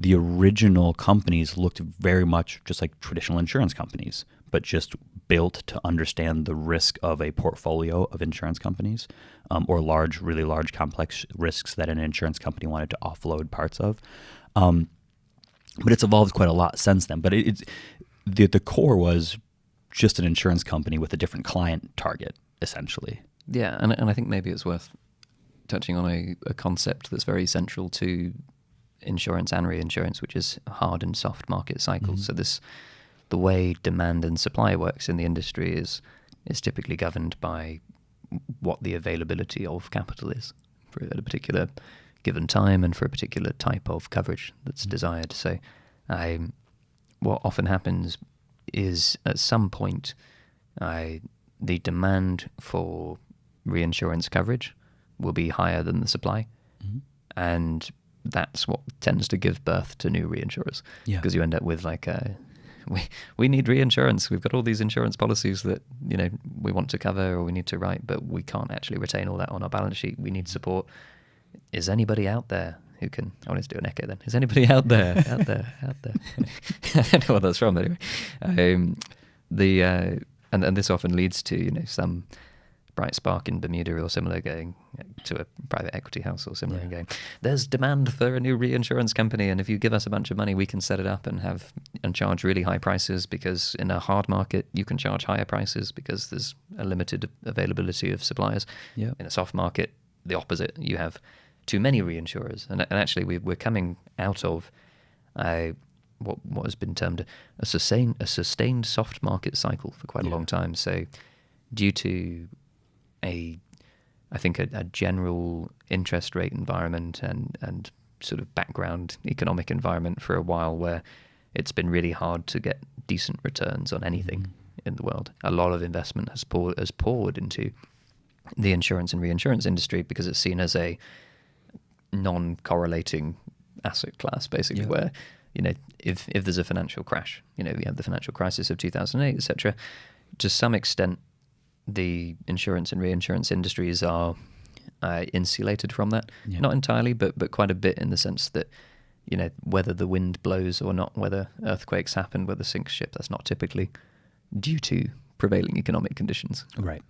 the original companies looked very much just like traditional insurance companies, but just built to understand the risk of a portfolio of insurance companies, or really large, complex risks that an insurance company wanted to offload parts of. But it's evolved quite a lot since then. But the core was just an insurance company with a different client target, essentially. Yeah, and I think maybe it's worth touching on a concept that's very central to insurance and reinsurance, which is hard and soft market cycles. Mm-hmm. So the way demand and supply works in the industry is typically governed by what the availability of capital is at a particular given time and for a particular type of coverage that's desired. So what often happens is at some point the demand for reinsurance coverage will be higher than the supply, and that's what tends to give birth to new reinsurers, because you end up with like we need reinsurance. We've got all these insurance policies that we want to cover or we need to write, but we can't actually retain all that on our balance sheet. We need support. Is anybody out there who can? I wanted to do an echo then. Is anybody out there? out there? I don't know what that's from anyway. And this often leads to some bright spark in Bermuda or similar going to a private equity house or similar and going, there's demand for a new reinsurance company, and if you give us a bunch of money we can set it up and charge really high prices, because in a hard market you can charge higher prices because there's a limited availability of suppliers. In a soft market, the opposite, you have too many reinsurers, and actually we're coming out of what has been termed a sustained soft market cycle for quite a long time. So due to I think a general interest rate environment and sort of background economic environment for a while where it's been really hard to get decent returns on anything in the world. A lot of investment has poured into the insurance and reinsurance industry because it's seen as a non-correlating asset class, basically, where if there's a financial crash, we have the financial crisis of 2008, etc. To some extent, the insurance and reinsurance industries are insulated from that. Not entirely, but quite a bit, in the sense that whether the wind blows or not, whether earthquakes happen, whether sinks ship, that's not typically due to prevailing economic conditions. Right.